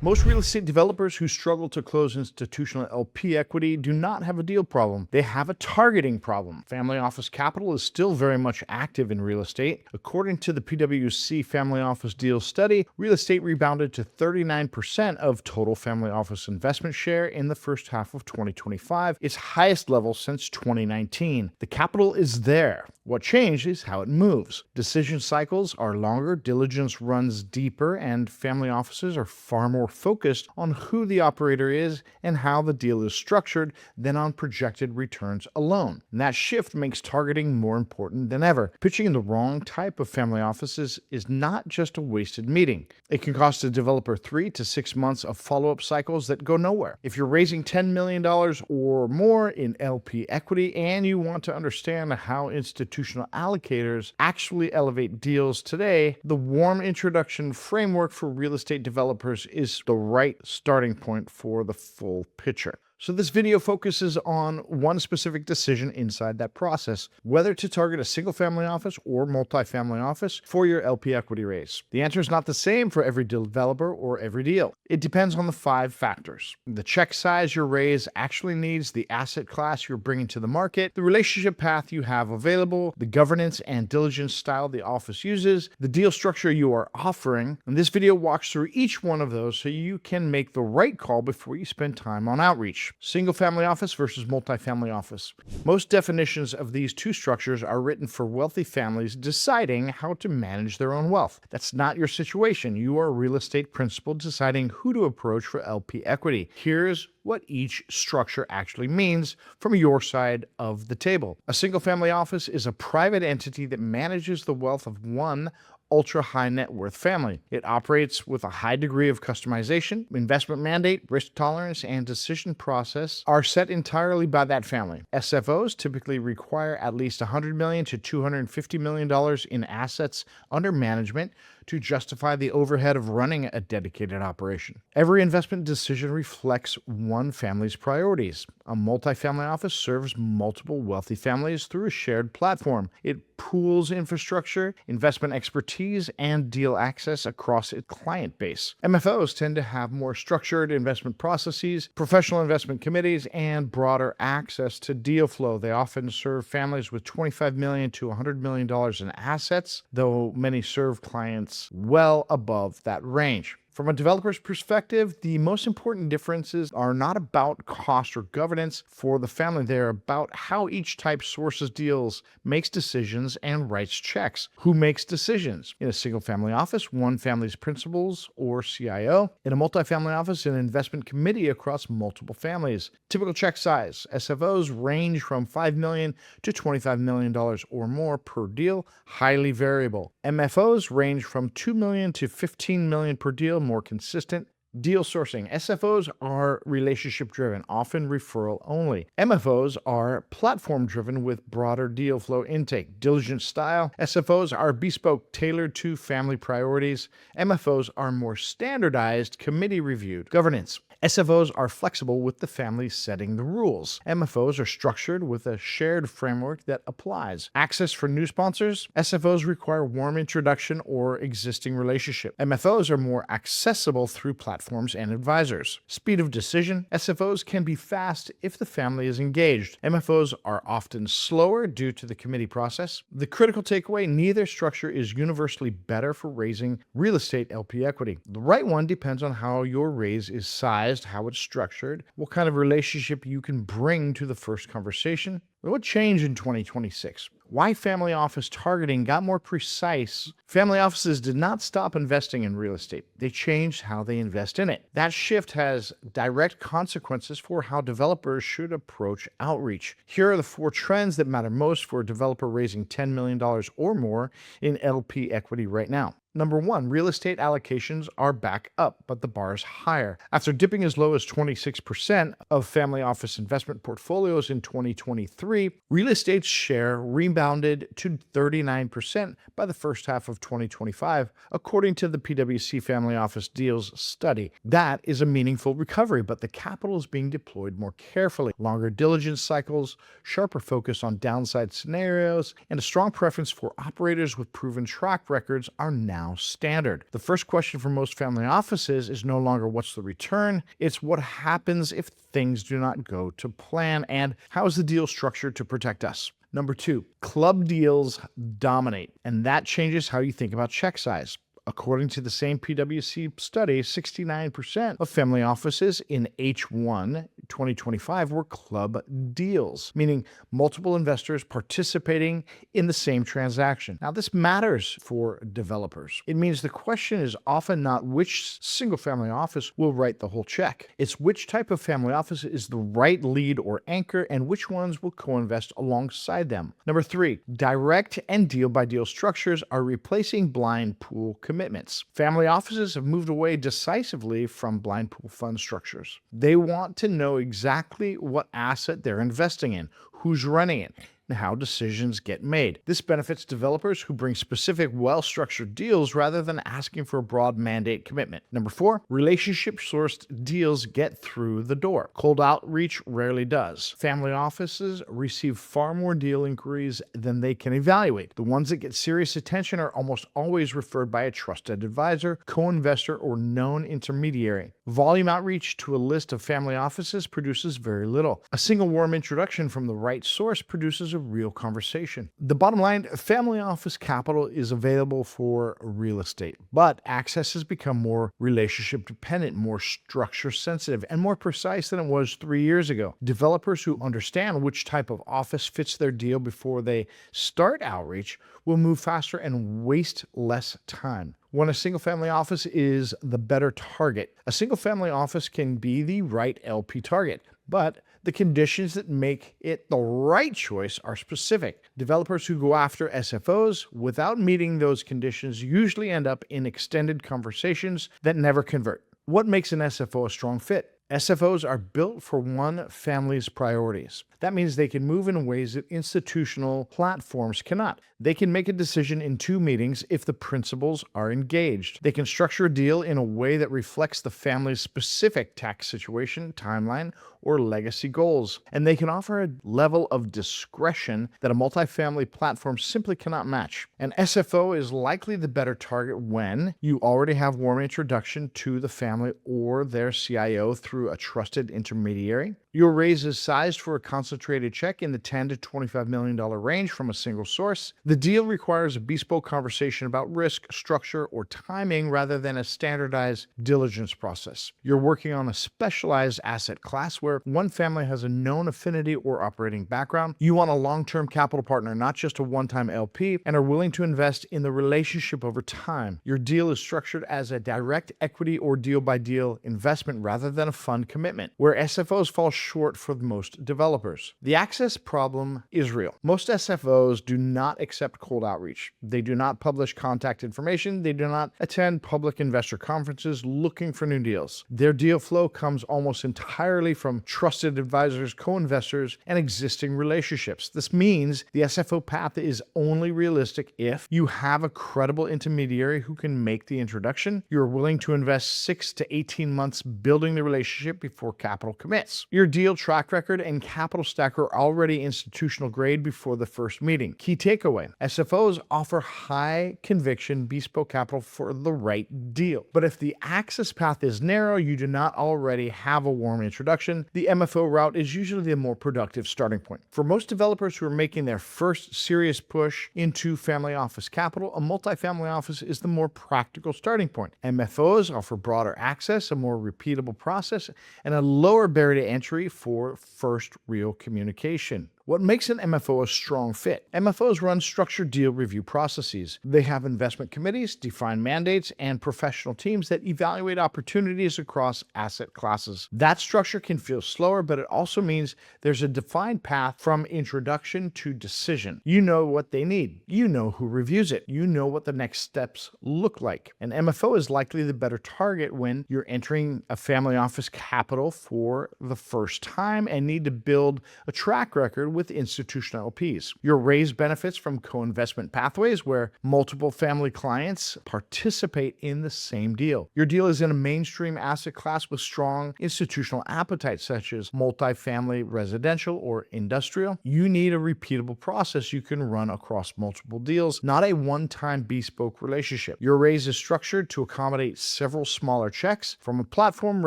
Most real estate developers who struggle to close institutional LP equity do not have a deal problem. They have a targeting problem. Family office capital is still very much active in real estate. According to the PwC Family Office Deals study, real estate rebounded to 39% of total family office investment share in the first half of 2025, its highest level since 2019. The capital is there. What changed is how it moves. Decision cycles are longer, diligence runs deeper, and family offices are far more focused on who the operator is and how the deal is structured than on projected returns alone. And that shift makes targeting more important than ever. Pitching the wrong type of family offices is not just a wasted meeting. It can cost a developer 3 to 6 months of follow-up cycles that go nowhere. If you're raising $10 million or more in LP equity and you want to understand how institutional allocators actually elevate deals today, the warm introduction framework for real estate developers is the right starting point for the full picture. So this video focuses on one specific decision inside that process, whether to target a single family office or multifamily office for your LP equity raise. The answer is not the same for every developer or every deal. It depends on the 5 factors: the check size your raise actually needs, the asset class you're bringing to the market, the relationship path you have available, the governance and diligence style the office uses, the deal structure you are offering. And this video walks through each one of those so you can make the right call before you spend time on outreach. Single family office versus multifamily office. Most definitions of these two structures are written for wealthy families deciding how to manage their own wealth. That's not your situation. You are a real estate principal deciding who to approach for LP equity. Here's what each structure actually means from your side of the table. A single family office is a private entity that manages the wealth of one ultra-high net worth family. It operates with a high degree of customization. Investment mandate, risk tolerance, and decision process are set entirely by that family. SFOs typically require at least $100 million to $250 million in assets under management to justify the overhead of running a dedicated operation. Every investment decision reflects one family's priorities. A multifamily office serves multiple wealthy families through a shared platform. It pools infrastructure, investment expertise, and deal access across its client base. MFOs tend to have more structured investment processes, professional investment committees, and broader access to deal flow. They often serve families with $25 million to $100 million in assets, though many serve clients well above that range. From a developer's perspective, the most important differences are not about cost or governance for the family. They're about how each type sources deals, makes decisions, and writes checks. Who makes decisions? In a single family office, one family's principals or CIO. In a multifamily office, an investment committee across multiple families. Typical check size. SFOs range from $5 million to $25 million or more per deal, highly variable. MFOs range from $2 million to $15 million per deal, more consistent. Deal sourcing. SFOs are relationship driven, often referral only. MFOs are platform driven with broader deal flow intake. Diligence style. SFOs are bespoke, tailored to family priorities. MFOs are more standardized, committee reviewed. Governance. SFOs are flexible with the family setting the rules. MFOs are structured with a shared framework that applies. Access for new sponsors. SFOs require warm introduction or existing relationship. MFOs are more accessible through platforms and advisors. Speed of decision. SFOs can be fast if the family is engaged. MFOs are often slower due to the committee process. The critical takeaway: neither structure is universally better for raising real estate LP equity. The right one depends on how your raise is sized, how it's structured, what kind of relationship you can bring to the first conversation. What changed in 2026? Why family office targeting got more precise? Family offices did not stop investing in real estate. They changed how they invest in it. That shift has direct consequences for how developers should approach outreach. Here are the 4 trends that matter most for a developer raising $10 million or more in LP equity right now. Number 1, real estate allocations are back up, but the bar is higher. After dipping as low as 26% of family office investment portfolios in 2023, real estate's share rebounded to 39% by the first half of 2025, according to the PwC Family Office Deals study. That is a meaningful recovery, but the capital is being deployed more carefully. Longer diligence cycles, sharper focus on downside scenarios, and a strong preference for operators with proven track records are now now standard. The first question for most family offices is no longer what's the return, it's what happens if things do not go to plan, and how is the deal structured to protect us. Number 2, club deals dominate, and that changes how you think about check size. According to the same PwC study, 69% of family offices in H1 2025 were club deals, meaning multiple investors participating in the same transaction. Now, this matters for developers. It means the question is often not which single family office will write the whole check. It's which type of family office is the right lead or anchor and which ones will co-invest alongside them. Number 3, direct and deal-by-deal structures are replacing blind pool commitments. Family offices have moved away decisively from blind pool fund structures. They want to know exactly what asset they're investing in, who's running it, and how decisions get made. This benefits developers who bring specific, well-structured deals rather than asking for a broad mandate commitment. Number 4, relationship-sourced deals get through the door. Cold outreach rarely does. Family offices receive far more deal inquiries than they can evaluate. The ones that get serious attention are almost always referred by a trusted advisor, co-investor, or known intermediary. Volume outreach to a list of family offices produces very little. A single warm introduction from the right source produces a real conversation. The bottom line, family office capital is available for real estate, but access has become more relationship dependent, more structure sensitive, and more precise than it was 3 years ago. Developers who understand which type of office fits their deal before they start outreach will move faster and waste less time. When a single-family office is the better target, a single-family office can be the right LP target, but the conditions that make it the right choice are specific. Developers who go after SFOs without meeting those conditions usually end up in extended conversations that never convert. What makes an SFO a strong fit? SFOs are built for one family's priorities. That means they can move in ways that institutional platforms cannot. They can make a decision in 2 meetings if the principals are engaged. They can structure a deal in a way that reflects the family's specific tax situation, timeline, or legacy goals. And they can offer a level of discretion that a multifamily platform simply cannot match. An SFO is likely the better target when you already have warm introduction to the family or their CIO through a trusted intermediary. Your raise is sized for a concentrated check in the $10 to $25 million range from a single source. The deal requires a bespoke conversation about risk, structure, or timing rather than a standardized diligence process. You're working on a specialized asset class where one family has a known affinity or operating background. You want a long-term capital partner, not just a one-time LP, and are willing to invest in the relationship over time. Your deal is structured as a direct equity or deal-by-deal investment rather than a fund commitment, where SFOs fall short for most developers. The access problem is real. Most SFOs do not accept cold outreach. They do not publish contact information. They do not attend public investor conferences looking for new deals. Their deal flow comes almost entirely from trusted advisors, co-investors, and existing relationships. This means the SFO path is only realistic if you have a credible intermediary who can make the introduction, you're willing to invest 6 to 18 months building the relationship before capital commits. Your deal track record and capital stack are already institutional grade before the first meeting. Key takeaway: SFOs offer high conviction bespoke capital for the right deal. But if the access path is narrow, you do not already have a warm introduction, the MFO route is usually the more productive starting point. For most developers who are making their first serious push into family office capital, a multifamily office is the more practical starting point. MFOs offer broader access, a more repeatable process, and a lower barrier to entry for first real communication. What makes an MFO a strong fit? MFOs run structured deal review processes. They have investment committees, defined mandates, and professional teams that evaluate opportunities across asset classes. That structure can feel slower, but it also means there's a defined path from introduction to decision. You know what they need. You know who reviews it. You know what the next steps look like. An MFO is likely the better target when you're entering a family office capital for the first time and need to build a track record with institutional LPs. Your raise benefits from co-investment pathways where multiple family clients participate in the same deal. Your deal is in a mainstream asset class with strong institutional appetite, such as multifamily, residential, or industrial. You need a repeatable process you can run across multiple deals, not a one-time bespoke relationship. Your raise is structured to accommodate several smaller checks from a platform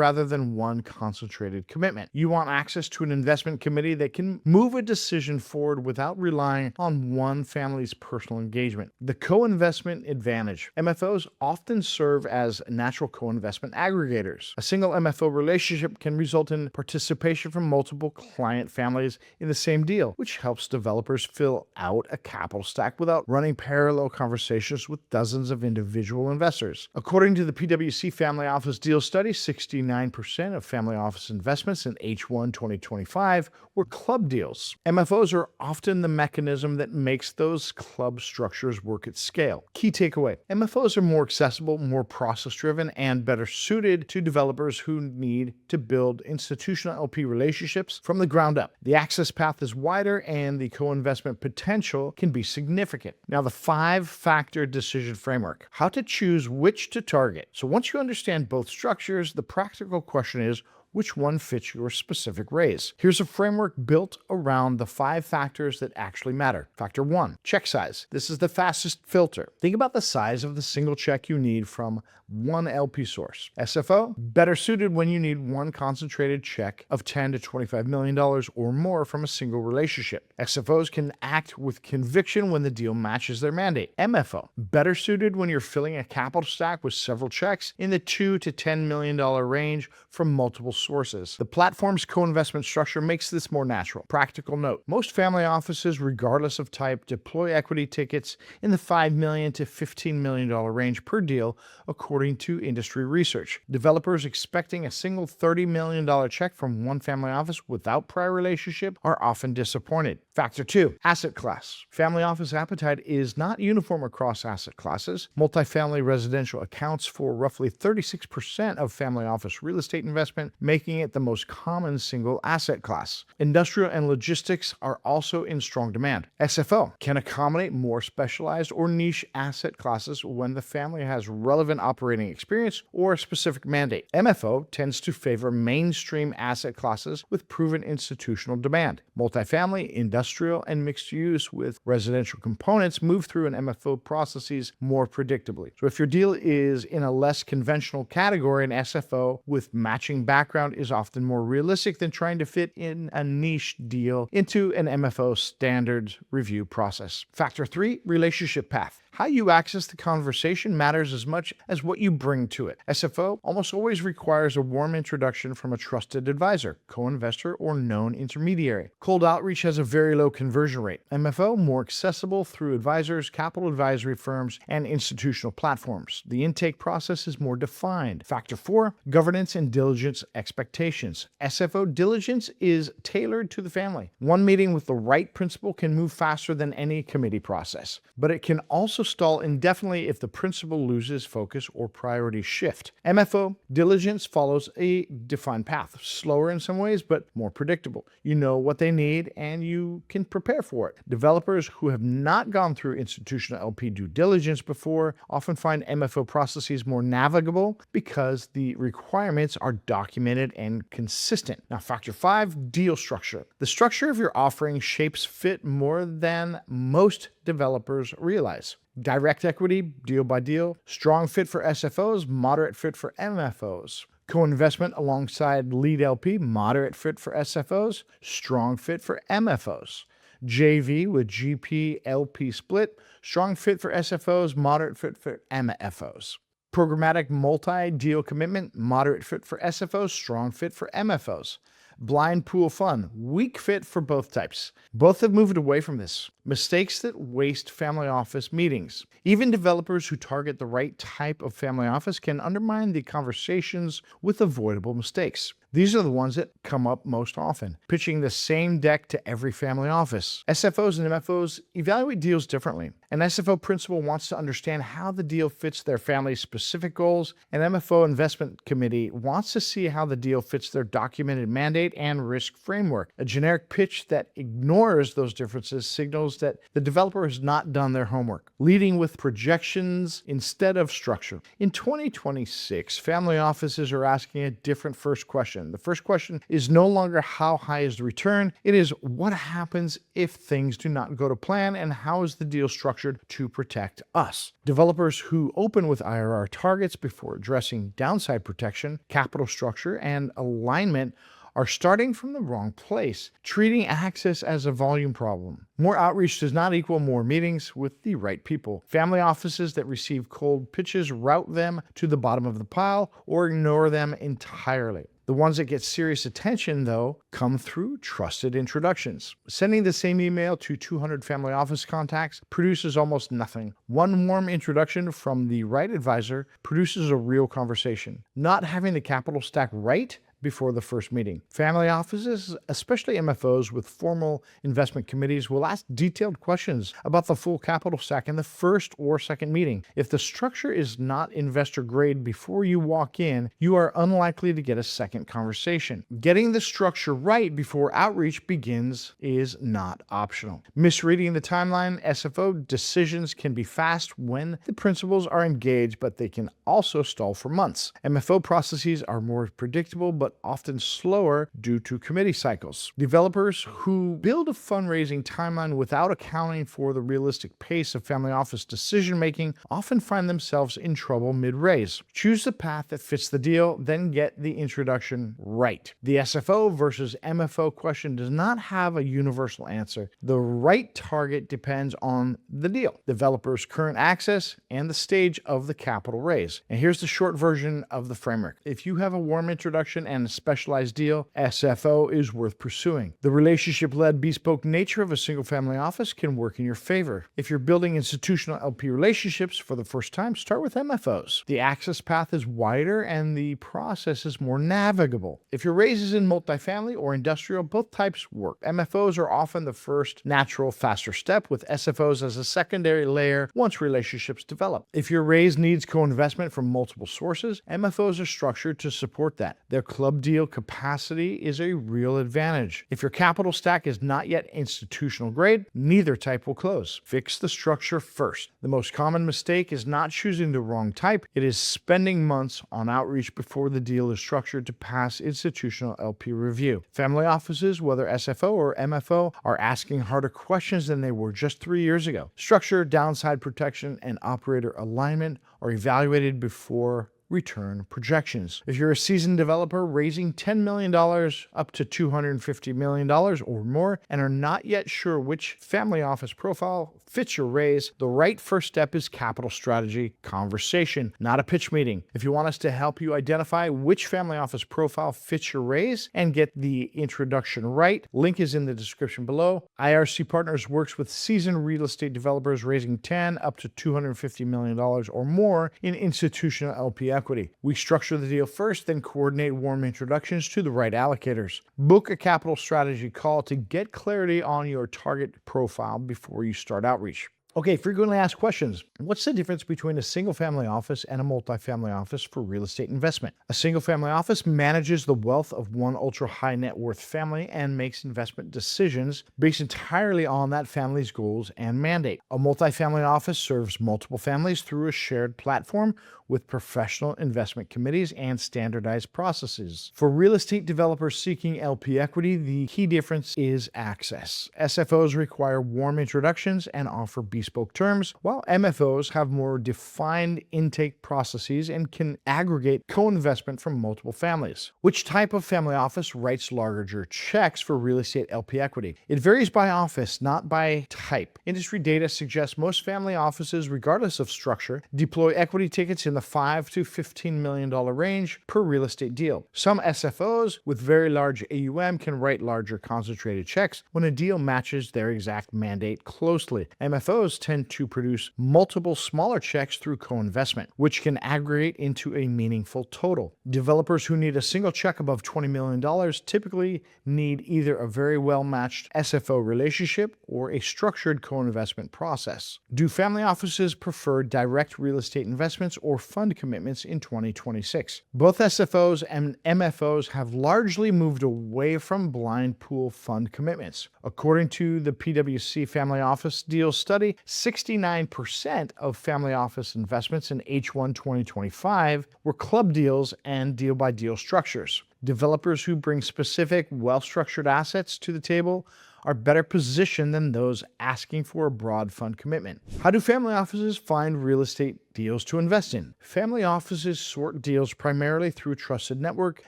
rather than one concentrated commitment. You want access to an investment committee that can move a decision forward without relying on one family's personal engagement. The co-investment advantage. MFOs often serve as natural co-investment aggregators. A single MFO relationship can result in participation from multiple client families in the same deal, which helps developers fill out a capital stack without running parallel conversations with dozens of individual investors. According to the PwC Family Office Deal Study, 69% of family office investments in H1 2025 were club deals. MFOs are often the mechanism that makes those club structures work at scale. Key takeaway: MFOs are more accessible, more process-driven, and better suited to developers who need to build institutional LP relationships from the ground up. The access path is wider and the co-investment potential can be significant. Now, the 5-factor decision framework. How to choose which to target. So once you understand both structures, the practical question is, which one fits your specific raise? Here's a framework built around the 5 factors that actually matter. Factor 1, check size. This is the fastest filter. Think about the size of the single check you need from one LP source. SFO, better suited when you need one concentrated check of $10 to $25 million or more from a single relationship. SFOs can act with conviction when the deal matches their mandate. MFO, better suited when you're filling a capital stack with several checks in the $2 to $10 million range from multiple sources. The platform's co-investment structure makes this more natural. Practical note: most family offices, regardless of type, deploy equity tickets in the $5 million to $15 million range per deal, according to industry research. Developers expecting a single $30 million check from one family office without prior relationship are often disappointed. Factor 2, asset class. Family office appetite is not uniform across asset classes. Multifamily residential accounts for roughly 36% of family office real estate investment, making it the most common single asset class. Industrial and logistics are also in strong demand. SFO can accommodate more specialized or niche asset classes when the family has relevant operating experience or a specific mandate. MFO tends to favor mainstream asset classes with proven institutional demand. Multifamily, industrial, and mixed use with residential components move through an MFO processes more predictably. So if your deal is in a less conventional category, an SFO with matching background is often more realistic than trying to fit in a niche deal into an MFO standard review process. Factor 3, relationship path. How you access the conversation matters as much as what you bring to it. SFO almost always requires a warm introduction from a trusted advisor, co-investor, or known intermediary. Cold outreach has a very low conversion rate. MFO, more accessible through advisors, capital advisory firms, and institutional platforms. The intake process is more defined. Factor 4, governance and diligence expectations. SFO diligence is tailored to the family. One meeting with the right principal can move faster than any committee process, but it can also stall indefinitely if the principal loses focus or priorities shift. MFO diligence follows a defined path, slower in some ways, but more predictable. You know what they need and you can prepare for it. Developers who have not gone through institutional LP due diligence before often find MFO processes more navigable because the requirements are documented and consistent. Now, factor 5, deal structure. The structure of your offering shapes fit more than most developers realize. Direct equity, deal by deal, strong fit for SFOs, moderate fit for MFOs. Co-investment alongside lead LP, moderate fit for SFOs, strong fit for MFOs. JV with GP LP split, strong fit for SFOs, moderate fit for MFOs. Programmatic multi-deal commitment, moderate fit for SFOs, strong fit for MFOs. Blind pool fund, weak fit for both types. Both have moved away from this. Mistakes that waste family office meetings. Even developers who target the right type of family office can undermine the conversations with avoidable mistakes. These are the ones that come up most often. Pitching the same deck to every family office. SFOs and MFOs evaluate deals differently. An SFO principal wants to understand how the deal fits their family's specific goals. An MFO investment committee wants to see how the deal fits their documented mandate estate and risk framework. A generic pitch that ignores those differences signals that the developer has not done their homework, leading with projections instead of structure. In 2026, family offices are asking a different first question. The first question is no longer how high is the return, it is what happens if things do not go to plan and how is the deal structured to protect us. Developers who open with IRR targets before addressing downside protection, capital structure, and alignment are starting from the wrong place, treating access as a volume problem. More outreach does not equal more meetings with the right people. Family offices that receive cold pitches route them to the bottom of the pile or ignore them entirely. The ones that get serious attention, though, come through trusted introductions. Sending the same email to 200 family office contacts produces almost nothing. One warm introduction from the right advisor produces a real conversation. Not having the capital stack right before the first meeting. Family offices, especially MFOs with formal investment committees, will ask detailed questions about the full capital stack in the first or second meeting. If the structure is not investor grade before you walk in, you are unlikely to get a second conversation. Getting the structure right before outreach begins is not optional. Misreading the timeline, SFO decisions can be fast when the principals are engaged, but they can also stall for months. MFO processes are more predictable, but often slower due to committee cycles. Developers who build a fundraising timeline without accounting for the realistic pace of family office decision-making often find themselves in trouble mid-raise. Choose the path that fits the deal, then get the introduction right. The SFO versus MFO question does not have a universal answer. The right target depends on the deal, developer's current access, and the stage of the capital raise. And here's the short version of the framework. If you have a warm introduction and a specialized deal, SFO is worth pursuing. The relationship-led bespoke nature of a single-family office can work in your favor. If you're building institutional LP relationships for the first time, start with MFOs. The access path is wider and the process is more navigable. If your raise is in multifamily or industrial, both types work. MFOs are often the first natural, faster step, with SFOs as a secondary layer once relationships develop. If your raise needs co-investment from multiple sources, MFOs are structured to support that. Their club deal capacity is a real advantage. If your capital stack is not yet institutional grade, neither type will close. Fix the structure first. The most common mistake is not choosing the wrong type. It is spending months on outreach before the deal is structured to pass institutional LP review. Family offices, whether SFO or MFO, are asking harder questions than they were just 3 years ago. Structure, downside protection, and operator alignment are evaluated before return projections. If you're a seasoned developer raising $10 million up to $250 million or more and are not yet sure which family office profile fits your raise, the right first step is capital strategy conversation, not a pitch meeting. If you want us to help you identify which family office profile fits your raise and get the introduction right, link is in the description below. IRC Partners works with seasoned real estate developers raising $10 up to $250 million or more in institutional LP equity. We structure the deal first, then coordinate warm introductions to the right allocators. Book a capital strategy call to get clarity on your target profile before you start outreach. Okay, frequently asked questions. What's the difference between a single-family office and a multifamily office for real estate investment? A single-family office manages the wealth of one ultra-high net worth family and makes investment decisions based entirely on that family's goals and mandate. A multifamily office serves multiple families through a shared platform with professional investment committees and standardized processes. For real estate developers seeking LP equity, the key difference is access. SFOs require warm introductions and offer bespoke terms, while MFOs have more defined intake processes and can aggregate co-investment from multiple families. Which type of family office writes larger checks for real estate LP equity? It varies by office, not by type. Industry data suggests most family offices, regardless of structure, deploy equity tickets in the $5 to $15 million range per real estate deal. Some SFOs with very large AUM can write larger concentrated checks when a deal matches their exact mandate closely. MFOs MFOs tend to produce multiple smaller checks through co-investment, which can aggregate into a meaningful total. Developers who need a single check above $20 million typically need either a very well-matched SFO relationship or a structured co-investment process. Do family offices prefer direct real estate investments or fund commitments in 2026? Both SFOs and MFOs have largely moved away from blind pool fund commitments. According to the PwC Family Office Deals study, 69% of family office investments in H1 2025 were club deals and deal-by-deal structures. Developers who bring specific, well-structured assets to the table are better positioned than those asking for a broad fund commitment. How do family offices find real estate deals to invest in? Family offices sort deals primarily through trusted network,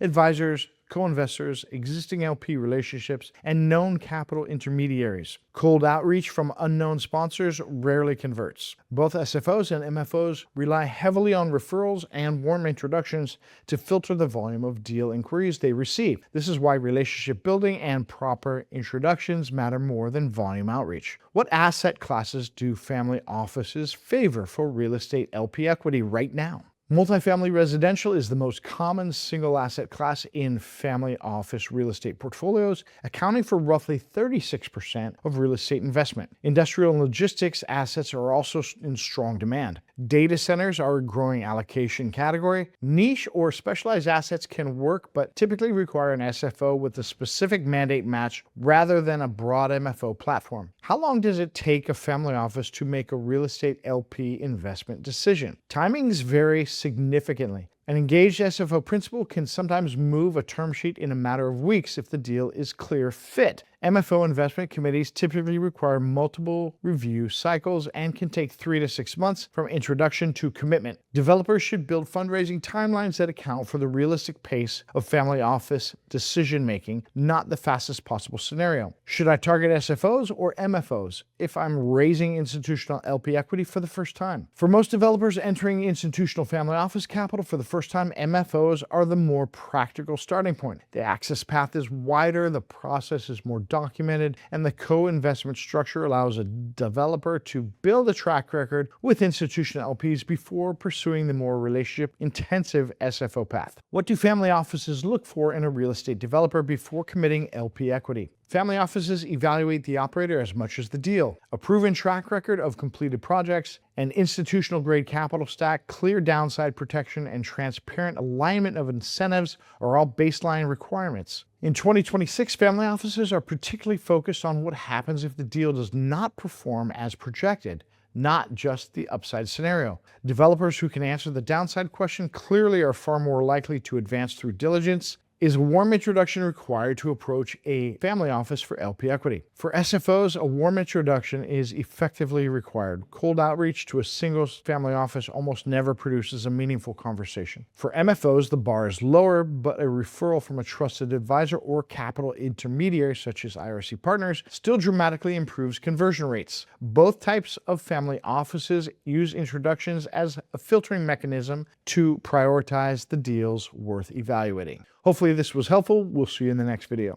advisors, co-investors, existing LP relationships, and known capital intermediaries. Cold outreach from unknown sponsors rarely converts. Both SFOs and MFOs rely heavily on referrals and warm introductions to filter the volume of deal inquiries they receive. This is why relationship building and proper introductions matter more than volume outreach. What asset classes do family offices favor for real estate LP equity right now? Multifamily residential is the most common single asset class in family office real estate portfolios, accounting for roughly 36% of real estate investment. Industrial and logistics assets are also in strong demand. Data centers are a growing allocation category. Niche or specialized assets can work, but typically require an SFO with a specific mandate match rather than a broad MFO platform. How long does it take a family office to make a real estate LP investment decision? Timings vary significantly. An engaged SFO principal can sometimes move a term sheet in a matter of weeks if the deal is clear fit. MFO investment committees typically require multiple review cycles and can take 3 to 6 months from introduction to commitment. Developers should build fundraising timelines that account for the realistic pace of family office decision-making, not the fastest possible scenario. Should I target SFOs or MFOs if I'm raising institutional LP equity for the first time? For most developers entering institutional family office capital for the first time, MFOs are the more practical starting point. The access path is wider, the process is more documented, and the co-investment structure allows a developer to build a track record with institutional LPs before pursuing the more relationship-intensive SFO path. What do family offices look for in a real estate developer before committing LP equity? Family offices evaluate the operator as much as the deal. A proven track record of completed projects, an institutional-grade capital stack, clear downside protection, and transparent alignment of incentives are all baseline requirements. In 2026, family offices are particularly focused on what happens if the deal does not perform as projected, not just the upside scenario. Developers who can answer the downside question clearly are far more likely to advance through diligence. Is a warm introduction required to approach a family office for LP equity? For SFOs, a warm introduction is effectively required. Cold outreach to a single family office almost never produces a meaningful conversation. For MFOs, the bar is lower, but a referral from a trusted advisor or capital intermediary such as IRC Partners still dramatically improves conversion rates. Both types of family offices use introductions as a filtering mechanism to prioritize the deals worth evaluating. Hopefully this was helpful. We'll see you in the next video.